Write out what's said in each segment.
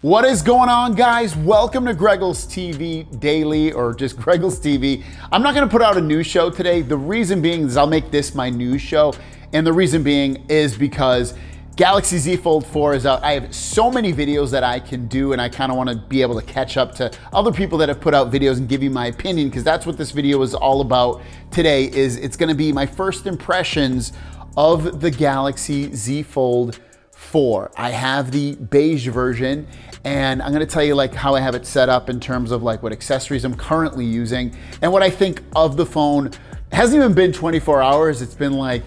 What is going on, guys? Welcome to Greggles TV Daily, or just Greggles TV. I'm not gonna put out a news show today. The reason being is I'll make this my news show. And the reason being is because Galaxy Z Fold 4 is out. I have so many videos that I can do, and I kind of want to be able to catch up to other people that have put out videos and give you my opinion, because that's what this video is all about today. It's gonna be my first impressions of the Galaxy Z Fold 4. I have the beige version, and I'm gonna tell you like how I have it set up in terms of like what accessories I'm currently using and what I think of the phone. It hasn't even been 24 hours. It's been like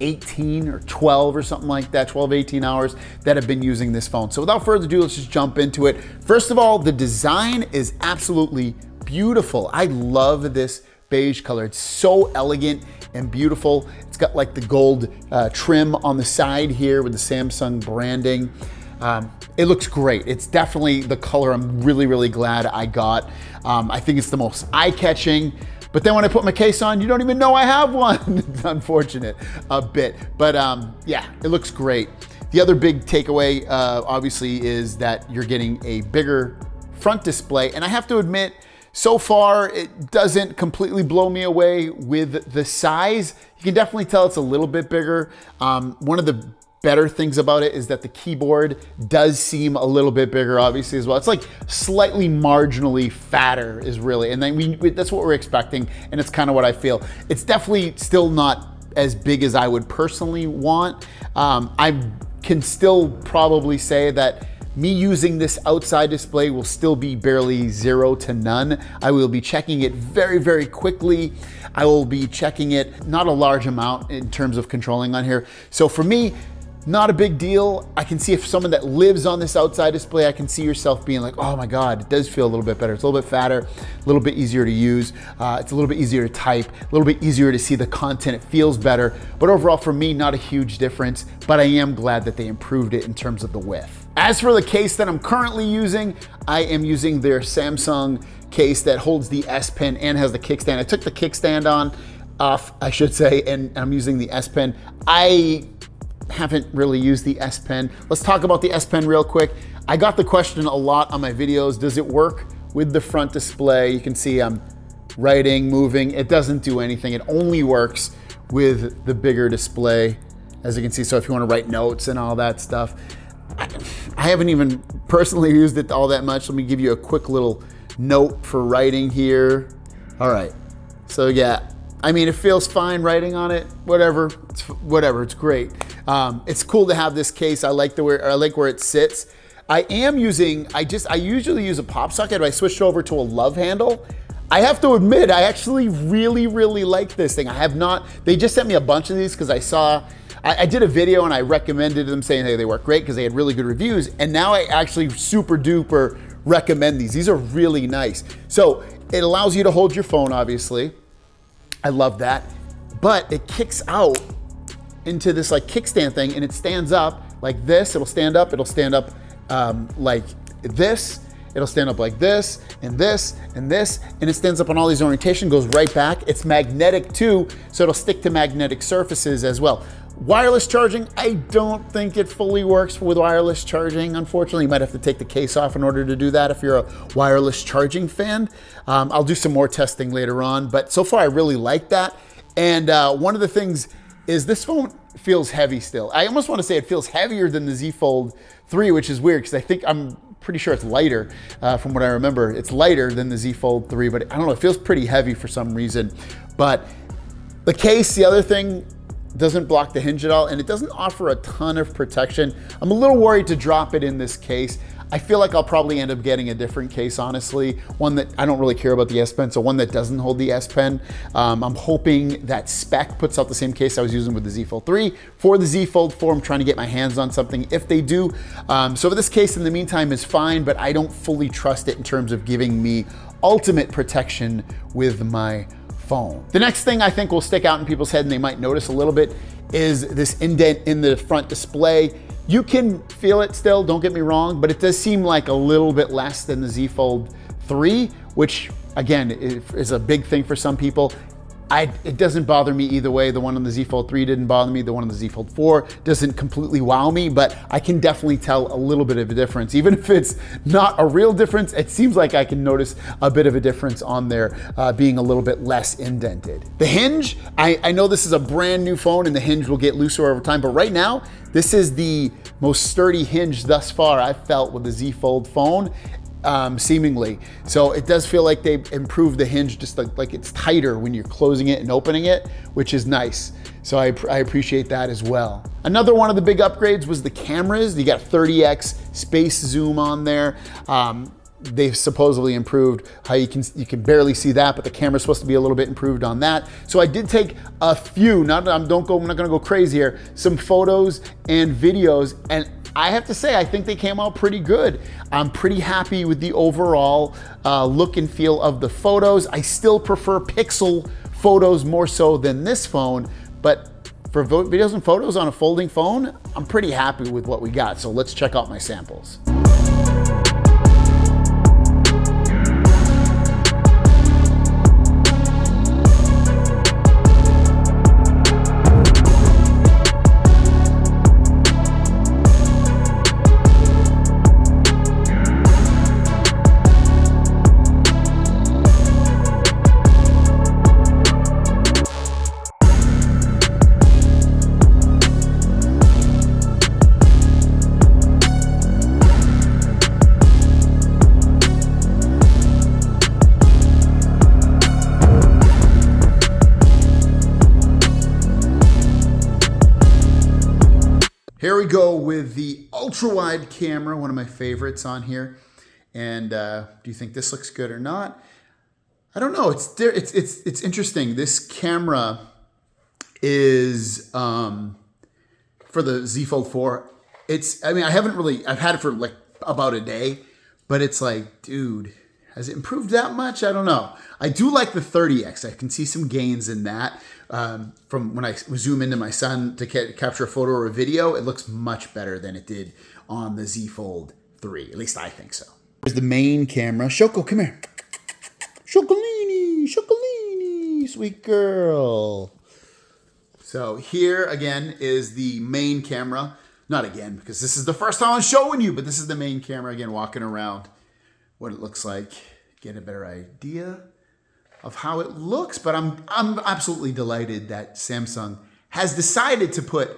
18 or 12 or something like that, 12, 18 hours that I've been using this phone. So without further ado, let's just jump into it. First of all, the design is absolutely beautiful. I love this beige color. It's so elegant and beautiful. It's got like the gold trim on the side here with the Samsung branding. It looks great. It's definitely the color I'm really glad I got. I think it's the most eye-catching. But then when I put my case on, you don't even know I have one. It's unfortunate a bit, but yeah, it looks great. The other big takeaway, obviously, is that you're getting a bigger front display. And I have to admit, so far, it doesn't completely blow me away with the size. You can definitely tell it's a little bit bigger. One of the better things about it is that the keyboard does seem a little bit bigger, obviously, as well. It's like slightly marginally fatter is really, and then that's what we're expecting, and it's kind of what I feel. It's definitely still not as big as I would personally want. I can still probably say that me using this outside display will still be barely 0 to none. I will be checking it very quickly. I will be checking it not a large amount in terms of controlling on here. So for me, not a big deal. I can see if someone that lives on this outside display, I can see yourself being like, oh my God, it does feel a little bit better. It's a little bit fatter, a little bit easier to use. It's a little bit easier to type, a little bit easier to see the content. It feels better. But overall, for me, not a huge difference, but I am glad that they improved it in terms of the width. As for the case that I'm currently using, I am using their Samsung case that holds the S Pen and has the kickstand. I took the kickstand off, I should say, and I'm using the S Pen. I haven't really used the S Pen. Let's talk about the S Pen real quick. I got the question a lot on my videos. Does it work with the front display? You can see I'm writing, moving. It doesn't do anything. It only works with the bigger display, as you can see. So if you want to write notes and all that stuff, I haven't even personally used it all that much. Let me give you a quick little note for writing here. All right, so yeah, I mean, it feels fine writing on it, whatever, it's great. It's cool to have this case. I like where it sits. I usually use a pop socket, but I switched over to a Lovehandle. I have to admit, I actually really like this thing. They just sent me a bunch of these because I did a video and I recommended them saying, hey, they work great because they had really good reviews. And now I actually super duper recommend these. These are really nice. So it allows you to hold your phone, obviously. I love that. But it kicks out into this like kickstand thing, and it stands up like this. It'll stand up like this. It'll stand up like this, and this, and this, and it stands up on all these orientation, goes right back. It's magnetic too, so it'll stick to magnetic surfaces as well. Wireless charging, I don't think it fully works with wireless charging. Unfortunately, you might have to take the case off in order to do that if you're a wireless charging fan. I'll do some more testing later on, but so far I really like that. And one of the things is this phone feels heavy still. I almost want to say it feels heavier than the Z Fold 3, which is weird because I'm pretty sure it's lighter from what I remember. It's lighter than the Z Fold 3, but I don't know, it feels pretty heavy for some reason. But the case, the other thing, doesn't block the hinge at all, and it doesn't offer a ton of protection. I'm a little worried to drop it in this case. I feel like I'll probably end up getting a different case, honestly. One that I don't really care about the S Pen, so one that doesn't hold the S Pen. I'm hoping that Spec puts out the same case I was using with the Z Fold 3 for the Z Fold 4. I'm trying to get my hands on something if they do. So this case in the meantime is fine, but I don't fully trust it in terms of giving me ultimate protection with my phone. The next thing I think will stick out in people's head and they might notice a little bit is this indent in the front display. You can feel it still, don't get me wrong, but it does seem like a little bit less than the Z Fold 3, which again is a big thing for some people. It doesn't bother me either way. The one on the Z Fold 3 didn't bother me. The one on the Z Fold 4 doesn't completely wow me, but I can definitely tell a little bit of a difference. Even if it's not a real difference, it seems like I can notice a bit of a difference on there being a little bit less indented. The hinge, I know this is a brand new phone and the hinge will get looser over time, but right now, this is the most sturdy hinge thus far I've felt with the Z Fold phone. Seemingly. So it does feel like they've improved the hinge, just like it's tighter when you're closing it and opening it, which is nice. So I appreciate that as well. Another one of the big upgrades was the cameras. You got 30x space zoom on there. They've supposedly improved how you can barely see that, but the camera's supposed to be a little bit improved on that. So I did take a few, I'm not gonna go crazy here, some photos and videos, and I have to say, I think they came out pretty good. I'm pretty happy with the overall look and feel of the photos. I still prefer pixel photos more so than this phone, but for videos and photos on a folding phone, I'm pretty happy with what we got. So let's check out my samples. Here we go with the ultra wide camera, one of my favorites on here. And do you think this looks good or not? I don't know. It's interesting. This camera is for the Z Fold 4. I've had it for like about a day, but it's like, dude, has it improved that much? I don't know. I do like the 30x. I can see some gains in that. From when I zoom into my son to capture a photo or a video, it looks much better than it did on the Z Fold 3. At least I think so. Here's the main camera. Shoko, come here. Shokolini, sweet girl. So here again is the main camera. Not again, because this is the first time I'm showing you, but this is the main camera again, walking around what it looks like. Get a better idea of how it looks, but I'm absolutely delighted that Samsung has decided to put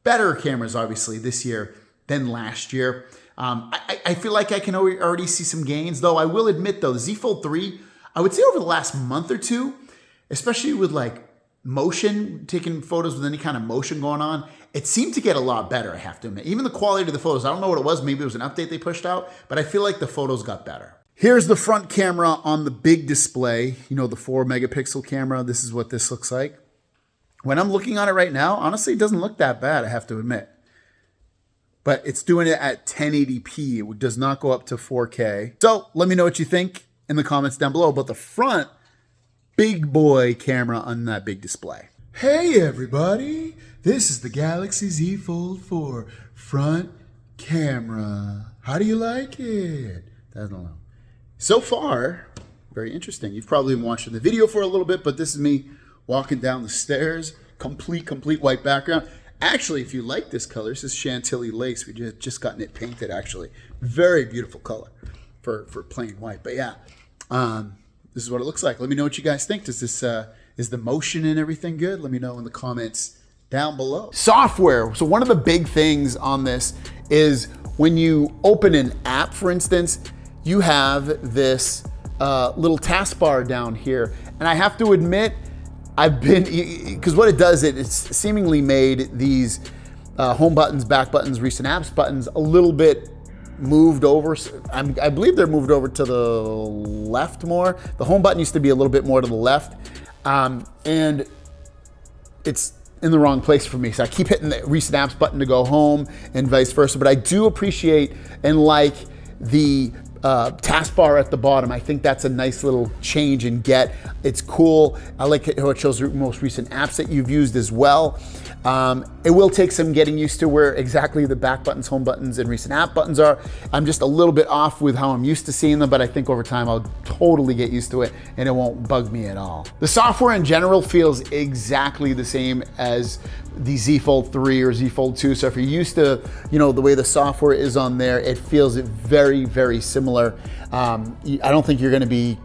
better cameras, obviously, this year than last year. I feel like I can already see some gains, though I will admit, though, the Z Fold 3, I would say over the last month or two, especially with like motion, taking photos with any kind of motion going on, it seemed to get a lot better, I have to admit. Even the quality of the photos, I don't know what it was, maybe it was an update they pushed out, but I feel like the photos got better. Here's the front camera on the big display, you know, the 4 megapixel camera. This is what this looks like. When I'm looking on it right now, honestly, it doesn't look that bad, I have to admit. But it's doing it at 1080p. It does not go up to 4K. So let me know what you think in the comments down below about the front big boy camera on that big display. Hey everybody, this is the Galaxy Z Fold 4 front camera. How do you like it? I don't know. So far, very interesting. You've probably been watching the video for a little bit, but this is me walking down the stairs, complete white background. Actually, if you like this color, this is Chantilly lace. We just gotten it painted, actually. Very beautiful color for plain white. But yeah, this is what it looks like. Let me know what you guys think. Does this, is the motion and everything good? Let me know in the comments down below. Software. So one of the big things on this is when you open an app, for instance, you have this little taskbar down here. And I have to admit, because what it does, it's seemingly made these home buttons, back buttons, recent apps buttons a little bit moved over. I believe they're moved over to the left more. The home button used to be a little bit more to the left. And it's in the wrong place for me. So I keep hitting the recent apps button to go home and vice versa. But I do appreciate and like the taskbar at the bottom. I think that's a nice little change and get. It's cool. I like how it shows the most recent apps that you've used as well. It will take some getting used to where exactly the back buttons, home buttons, and recent app buttons are. I'm just a little bit off with how I'm used to seeing them, but I think over time I'll totally get used to it and it won't bug me at all. The software in general feels exactly the same as the Z Fold 3 or Z Fold 2. So if you're used to, you know, the way the software is on there, it feels very, very similar. I don't think you're gonna be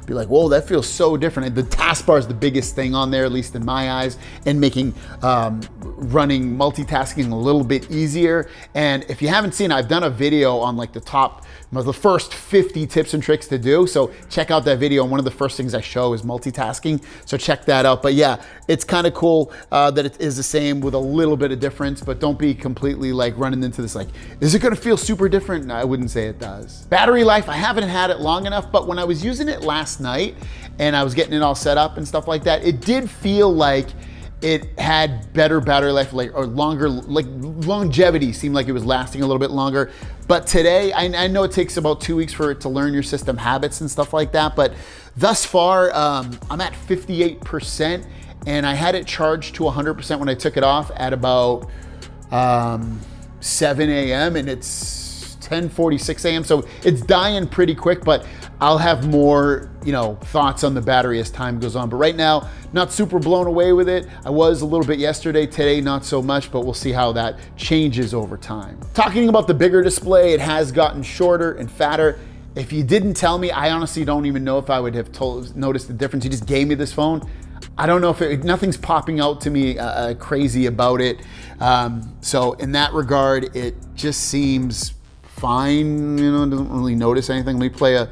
like, whoa, that feels so different. The taskbar is the biggest thing on there, at least in my eyes, and making running multitasking a little bit easier. And if you haven't seen, I've done a video on like the first 50 tips and tricks to do. So check out that video. And one of the first things I show is multitasking. So check that out. But yeah, it's kind of cool that it is the same with a little bit of difference, but don't be completely like running into this like, is it gonna feel super different? No, I wouldn't say it does. Battery life, I haven't had it long enough, but when I was using it last night and I was getting it all set up and stuff like that, it did feel like it had better battery life, or longer, like longevity seemed like it was lasting a little bit longer. But today, I know it takes about 2 weeks for it to learn your system habits and stuff like that, but thus far, I'm at 58%, and I had it charged to 100% when I took it off at about 7 a.m. and it's 10:46 a.m. So it's dying pretty quick, but I'll have more, thoughts on the battery as time goes on. But right now, not super blown away with it. I was a little bit yesterday, today not so much, but we'll see how that changes over time. Talking about the bigger display, it has gotten shorter and fatter. If you didn't tell me, I honestly don't even know if I would have noticed the difference. You just gave me this phone. I don't know if nothing's popping out to me crazy about it. So in that regard, it just seems fine. Doesn't really notice anything. Let me play a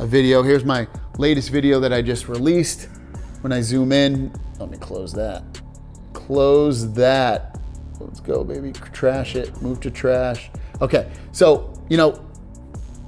video. Here's my latest video that I just released. When I zoom in, let me close that. Close that. Let's go, baby. Trash it. Move to trash. Okay, so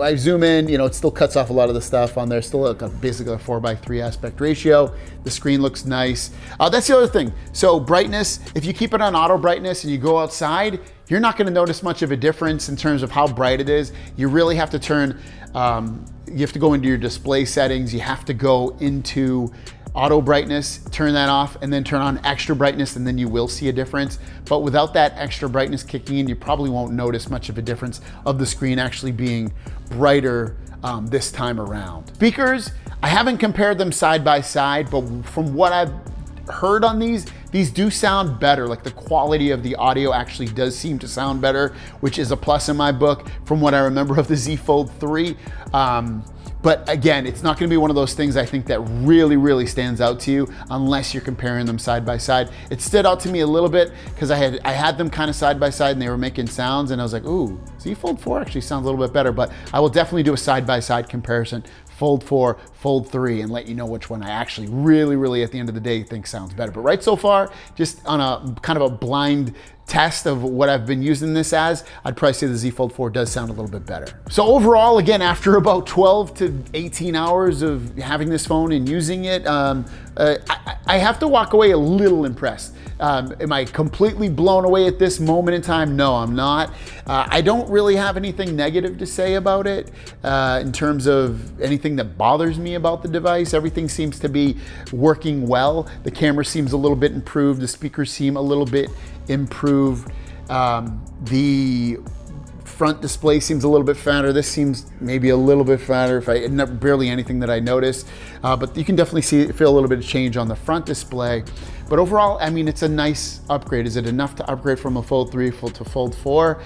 I zoom in, it still cuts off a lot of the stuff on there. Still basically a 4:3 aspect ratio. The screen looks nice. That's the other thing. So brightness, if you keep it on auto brightness and you go outside, you're not gonna notice much of a difference in terms of how bright it is. You really have to turn, you have to go into your display settings. You have to go into auto brightness, turn that off, and then turn on extra brightness, and then you will see a difference. But without that extra brightness kicking in, you probably won't notice much of a difference of the screen actually being brighter this time around. Speakers, I haven't compared them side by side, but from what I've heard on these do sound better. Like the quality of the audio actually does seem to sound better, which is a plus in my book from what I remember of the Z Fold 3. But again, it's not gonna be one of those things I think that really, really stands out to you unless you're comparing them side by side. It stood out to me a little bit because I had them kind of side by side and they were making sounds and I was like, ooh, Z Fold 4 actually sounds a little bit better, but I will definitely do a side by side comparison, Fold 4, Fold 3, and let you know which one I actually really, really at the end of the day think sounds better. But right so far, just on a kind of a blind test of what I've been using this as, I'd probably say the Z Fold 4 does sound a little bit better. So overall, again, after about 12 to 18 hours of having this phone and using it, I have to walk away a little impressed. Am I completely blown away at this moment in time? No, I'm not. I don't really have anything negative to say about it in terms of anything that bothers me about the device. Everything seems to be working well. The camera seems a little bit improved. The speakers seem a little bit improved. The front display seems a little bit fatter. This seems maybe a little bit fatter, barely anything that I noticed. But you can definitely feel a little bit of change on the front display. But overall, I mean, it's a nice upgrade. Is it enough to upgrade from a Fold 3 to Fold 4?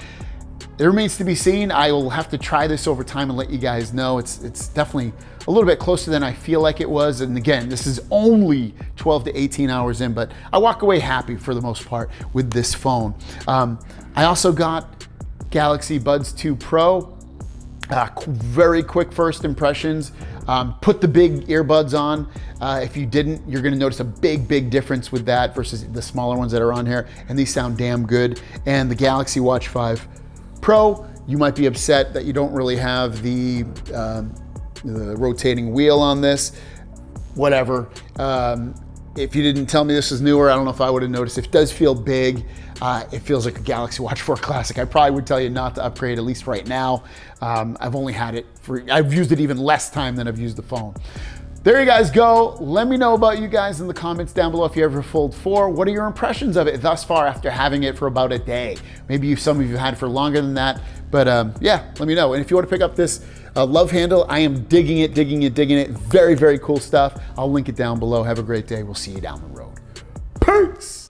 It remains to be seen. I will have to try this over time and let you guys know. It's definitely a little bit closer than I feel like it was. And again, this is only 12 to 18 hours in, but I walk away happy for the most part with this phone. I also got Galaxy Buds 2 Pro. Very quick first impressions. Put the big earbuds on. If you didn't, you're gonna notice a big difference with that versus the smaller ones that are on here, and these sound damn good. And the Galaxy Watch 5 Pro, you might be upset that you don't really have the rotating wheel on this. Whatever. If you didn't tell me this was newer, I don't know if I would have noticed. It does feel big. It feels like a Galaxy Watch 4 Classic. I probably would tell you not to upgrade, at least right now. I've only had it I've used it even less time than I've used the phone. There you guys go. Let me know about you guys in the comments down below if you ever Fold 4. What are your impressions of it thus far after having it for about a day? Maybe some of you had it for longer than that, but yeah, let me know. And if you want to pick up this Lovehandle, I am digging it. Very, very cool stuff. I'll link it down below. Have a great day. We'll see you down the road. Peace.